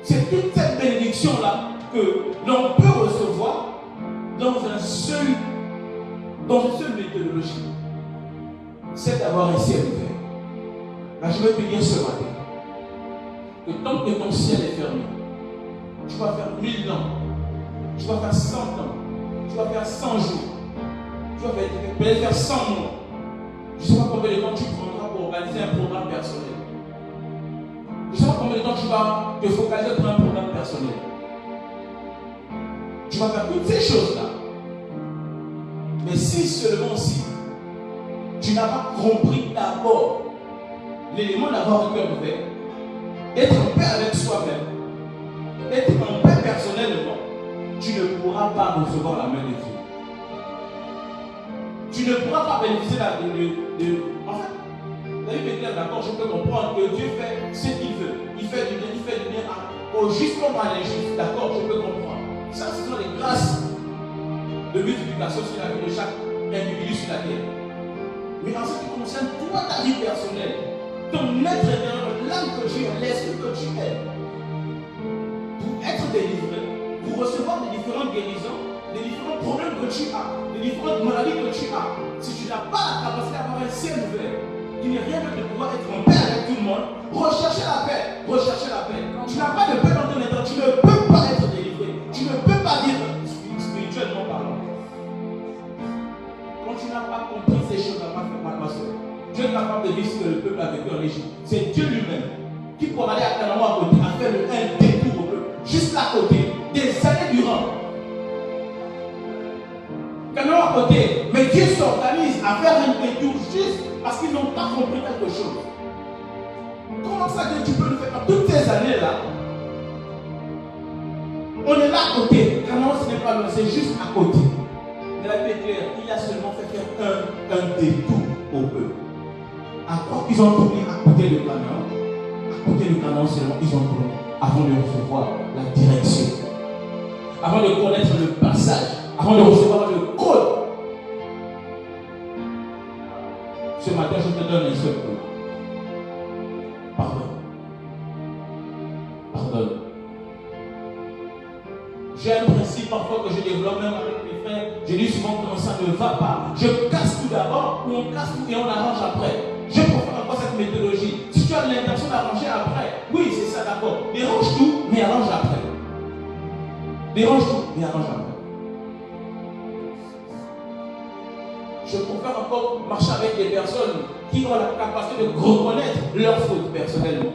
C'est toute cette bénédiction bénédiction-là que l'on peut recevoir dans une seule méthodologie, c'est d'avoir un ciel ouvert. Là, je vais te dire ce matin que tant que ton ciel est fermé, tu vas faire 1000 ans, tu vas faire 100 ans, tu vas faire 100 jours, tu vas peut-être faire 100 mois. Je ne sais pas combien de temps tu prendras pour organiser un programme personnel. Je ne sais pas combien de temps tu vas te focaliser pour un programme personnel. Tu vas faire toutes ces choses-là. Mais si seulement si tu n'as pas compris d'abord l'élément d'avoir un cœur ouvert, d'être en paix avec soi-même, d'être en paix personnellement, tu ne pourras pas recevoir la main de Dieu. Tu ne pourras pas bénéficier En fait, la Bible est claire, d'accord, je peux comprendre que Dieu fait ce qu'il veut. Il fait du bien au juste comme à l'injuste, d'accord, je peux comprendre. Ça, ce sont les grâces de multiplication sur la vie de chaque individu sur la terre. Mais en ce qui concerne toi, ta vie personnelle, ton être intérieur, l'âme que tu es, l'esprit que tu es, pour être délivré, pour recevoir des différentes guérisons, des différents problèmes que tu as, des différentes maladies que tu as, si tu n'as pas la capacité d'avoir un ciel ouvert, il n'est rien de pouvoir être en paix avec tout le monde, rechercher la paix, rechercher la paix. Tu n'as pas de paix dans ton intérieur, tu ne peux pas être délivré, tu ne peux pas vivre spirituellement parlant. Quand tu n'as pas compris ces choses-là, ma soeur, Dieu est capable de vivre ce que le peuple a vécu en Égypte. C'est Dieu lui-même qui, pour aller à Canaan à côté, a fait un détour au peuple, juste à côté, des années durant. Canaan à côté, mais Dieu s'organise à faire un détour juste parce qu'ils n'ont pas compris quelque chose. Comment ça que tu peux le faire dans toutes ces années-là? On est là à côté. Canaan, ce n'est pas loin, c'est juste à côté. Mais la Bible est claire, il a seulement fait faire un détour au peuple. À quoi ils ont tourné à côté de Canaan? À côté de Canaan seulement, ils ont tourné avant de recevoir la direction. Avant de connaître le passage. Avant de recevoir le code. Ce matin, je te donne un seul code. Pardonne. Pardonne. J'ai un principe parfois que je développe même avec mes frères. Je dis souvent comment ça ne va pas. Je casse tout d'abord, ou on casse tout et on arrange après. Je préfère encore cette méthodologie. Si tu as l'intention d'arranger après, oui, c'est ça d'accord. Dérange tout, mais arrange après. Dérange tout, mais arrange après. Je préfère encore marcher avec des personnes qui ont la capacité de reconnaître leurs fautes personnellement.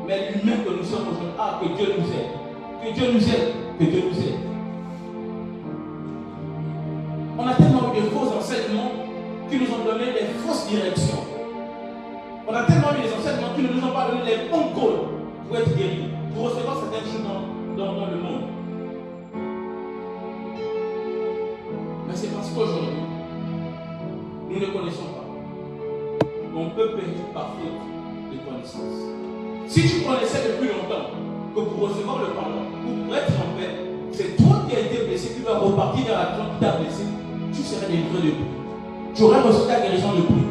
Mais l'humain que nous sommes aujourd'hui, que Dieu nous aide. Que Dieu nous aide. Que Dieu nous aide. On a tellement eu de faux enseignements qui nous ont donné des fausses directions. On a tellement eu des enseignements qui ne nous ont pas donné les bons codes pour être guéris, pour recevoir certaines choses dans le monde. Mais c'est parce qu'aujourd'hui, nous ne connaissons pas. On peut périr par faute de connaissance. Si tu connaissais depuis longtemps que pour recevoir le pardon, pour être en paix, c'est toi qui as été blessé, qui vas repartir dans la personne qui t'a blessé, tu serais délivré de plus. Tu aurais reçu ta guérison de plus.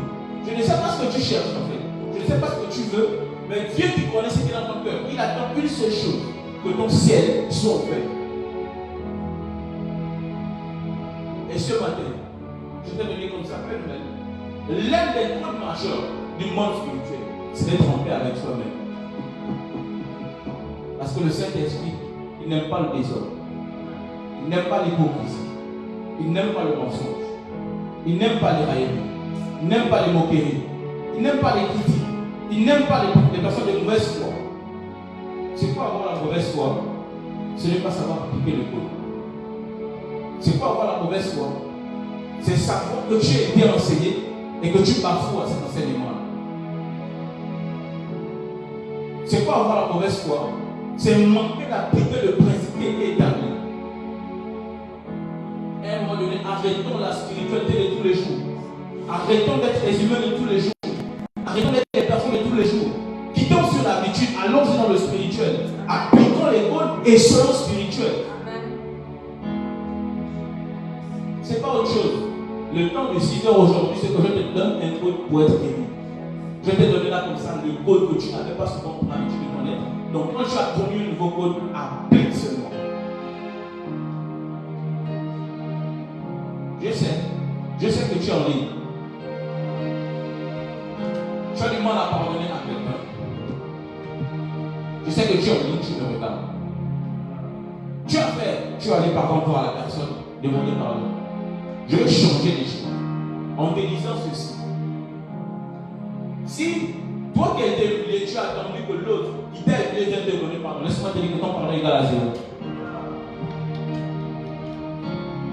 Je ne sais pas ce que tu cherches en fait. Je ne sais pas ce que tu veux, mais Dieu qui connaît ce qui est dans ton cœur, il attend une seule chose, que ton ciel soit ouvert. Et ce matin, je t'ai donné comme ça, l'un des codes majeurs du monde spirituel, c'est d'être en paix avec soi-même. Parce que le Saint-Esprit, il n'aime pas le désordre. Il n'aime pas l'hypocrisie. Il n'aime pas le mensonge. Il n'aime pas les railleries. Il n'aime pas les moqueries. Il n'aime pas les critiques. Il n'aime pas les personnes de mauvaise foi. C'est quoi avoir la mauvaise foi? Ce n'est pas savoir appliquer le code. C'est quoi avoir la mauvaise foi? C'est savoir que tu es bien enseigné et que tu bafoues à cet enseignement-là. C'est quoi avoir la mauvaise foi? C'est manquer d'appliquer le principe qui est établi. À un moment donné, arrêtons la spiritualité de tous les jours. Arrêtons d'être les humains de tous les jours. Arrêtons d'être les personnes de tous les jours. Quittons sur l'habitude, allons dans le spirituel. Appliquons les codes et soyons spirituels. C'est pas autre chose. Le temps de 6 heures aujourd'hui, c'est que je te donne un code pour être guéri. Je t'ai donné là comme ça le code que tu n'avais pas souvent pour l'habitude de connaître. Donc quand tu as connu un nouveau code, applique seulement. Je sais que tu es en ligne. Tu as du mal à pardonner à quelqu'un. Je sais que tu es en ligne, tu me regardes. Tu es allé par exemple à la personne, demander pardon. Je vais changer les choses en te disant ceci. Si toi qui as été humilié, tu as attendu que l'autre qui t'a humilié vienne te donner pardon, laisse-moi te dire que ton pardon est égal à 0.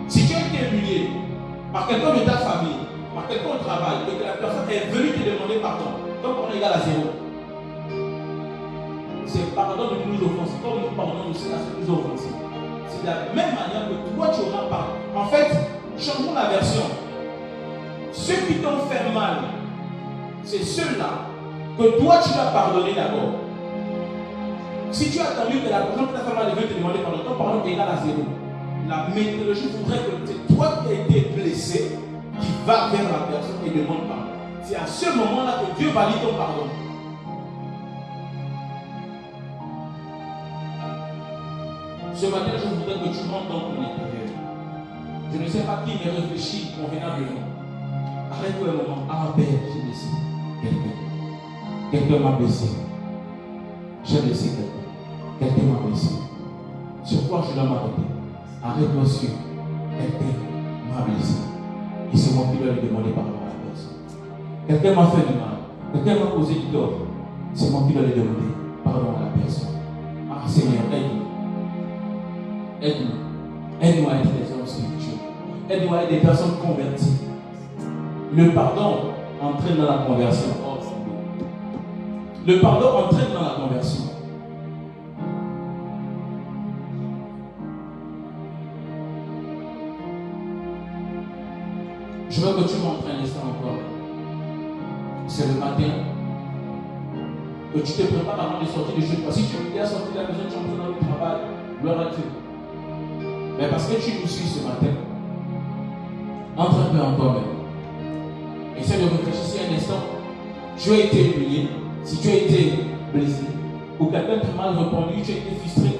Si tu as été humilié par quelqu'un de ta famille, par quelqu'un au travail, et que la personne est venue te demander pardon, ton pardon est égal à 0. C'est pardon de nous offenser, comme nous pardonnons aussi à ceux qui nous offensés. C'est de la même manière que toi tu auras pardon. En fait, changeons la version. Ceux qui t'ont fait mal, c'est ceux-là que toi tu vas pardonner d'abord. Si tu as attendu que la personne qui t'a fait mal vienne te demander pardon, ton pardon est égal à 0. La méthodologie voudrait que c'est toi qui as été blessé qui va vers la personne et demande pardon. C'est à ce moment-là que Dieu valide ton pardon. Ce matin, je voudrais que tu rentres dans ton intérieur. Je ne sais pas qui ne réfléchit convenablement. Arrête-toi un moment. Ah, Père, j'ai blessé quelqu'un. Quelqu'un m'a blessé. J'ai blessé quelqu'un. Quelqu'un m'a blessé. Sur quoi je dois m'arrêter? Arrête-toi sur quelqu'un m'a blessé. Et c'est moi qui dois lui demander pardon à la personne. Quelqu'un m'a fait du mal. Quelqu'un m'a causé du tort. C'est moi qui dois lui demander pardon à la personne. Ah, Seigneur, aide-nous. Aide-nous. Aide-nous à être des hommes spirituels. Aide-nous à être des personnes converties. Le pardon entraîne dans la conversion. Le pardon entraîne dans la conversion. Je veux que tu montres un instant encore. C'est le matin. Que tu te prépares avant de sortir de chez toi. Si tu es déjà sorti de la maison, tu es en train de travail. Gloire à Dieu. Mais parce que tu nous suis ce matin, entre un peu en toi-même. Essaie de réfléchir un instant. Tu as été humilié, si tu as été blessé, ou quelqu'un t'a mal répondu, tu as été frustré.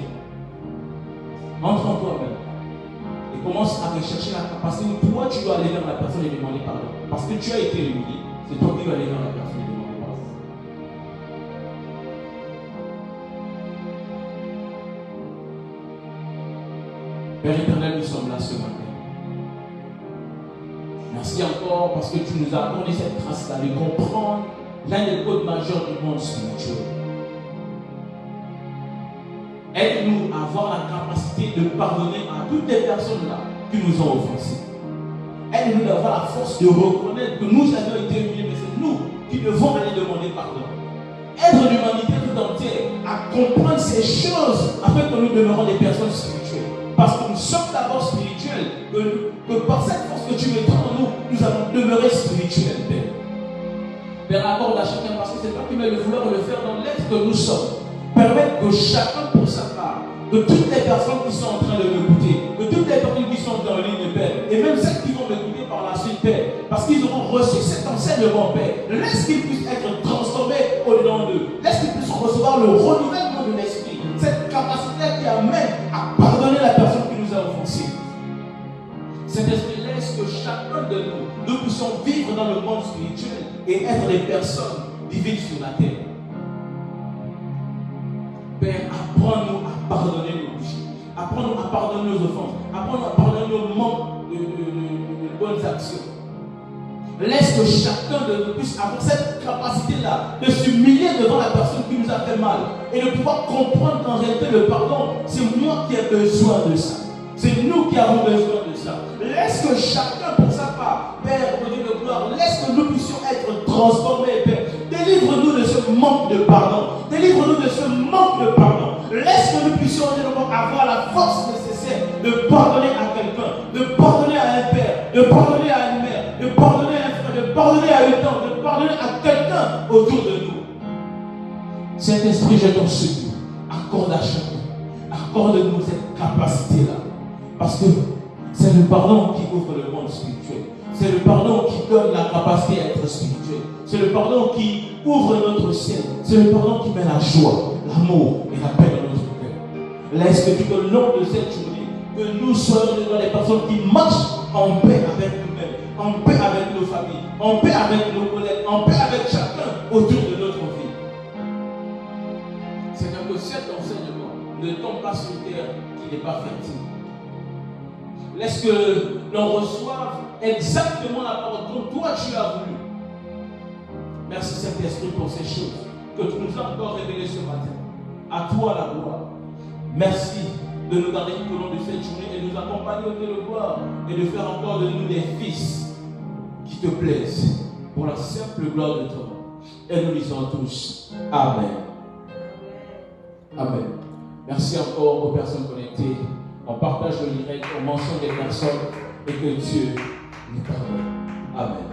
Entre en toi-même. Et commence à rechercher la capacité où toi tu dois aller vers la personne et demander pardon. Parce que tu as été humilié, c'est toi qui dois aller vers la personne et demander pardon. Père éternel, nous sommes là ce matin. Merci encore parce que tu nous as donné cette grâce-là de comprendre l'un des codes majeurs du monde spirituel. Aide-nous à avoir la capacité de pardonner à toutes les personnes-là qui nous ont offensés. Aide-nous d'avoir la force de reconnaître que nous avions été humiliés, mais c'est nous qui devons aller demander pardon. Aide l'humanité tout entière à comprendre ces choses afin que nous demeurons des personnes spirituelles. Parce que nous sommes d'abord spirituels, que par cette force que tu mettras en nous, nous allons demeurer spirituels, Père. Père, accorde à chacun, parce que c'est toi qui mets le vouloir et le faire dans l'être que nous sommes. Permettre que chacun pour sa part, que toutes les personnes qui sont en train de m'écouter, que toutes les personnes qui sont en ligne, Père, et même celles qui vont m'écouter par la suite, Père, parce qu'ils auront reçu cet enseignement, Père, laisse qu'ils puissent être transformés au-dedans d'eux. Laisse qu'ils puissent recevoir le renouvellement de l'esprit, cette capacité qui amène à pardonner la personne qui nous a offensés. Cet esprit laisse que chacun de nous puissions vivre dans le monde spirituel et être des personnes divines sur la terre. Père, apprends-nous à pardonner nos péchés, apprends-nous à pardonner nos offenses, apprends-nous à pardonner nos manques de bonnes actions. Laisse que chacun de nous puisse avoir cette capacité-là de s'humilier devant la personne qui nous a fait mal et de pouvoir comprendre qu'en réalité le pardon, c'est moi qui ai besoin de ça. C'est nous qui avons besoin de ça. Laisse que chacun pour sa part, Père, au Dieu de gloire, laisse que nous puissions être transformés, Père. Délivre-nous de ce manque de pardon. Délivre-nous de ce manque de pardon. Laisse que nous puissions avoir la force nécessaire de pardonner à quelqu'un, de pardonner à un père, de pardonner à une mère, de pardonner à un frère, de pardonner à une tante, de pardonner à quelqu'un autour de nous. Saint-Esprit, je t'en supplie, accorde à chacun, accorde-nous cette capacité-là. Parce que c'est le pardon qui ouvre le monde spirituel. C'est le pardon qui donne la capacité à être spirituel. C'est le pardon qui ouvre notre ciel. C'est le pardon qui met la joie, l'amour et la paix dans notre cœur. Laisse que tout au long de cette journée, que nous soyons des personnes qui marchent en paix avec nous-mêmes, en paix avec nos familles, en paix avec nos collègues, en paix avec chacun autour de notre vie. Seigneur, que cet enseignement ne tombe pas sur une terre qui n'est pas fertile. Laisse que l'on reçoive exactement la parole dont toi tu as voulu. Merci Saint-Esprit pour ces choses que tu nous as encore révélées ce matin. À toi la gloire. Merci de nous garder tout au long de cette journée et de nous accompagner au de gloire et de faire encore de nous des fils qui te plaisent pour la simple gloire de toi. Et nous disons tous Amen. Amen. Merci encore aux personnes connectées. On partage le direct, on mentionne des personnes et que Dieu nous pardonne. Amen.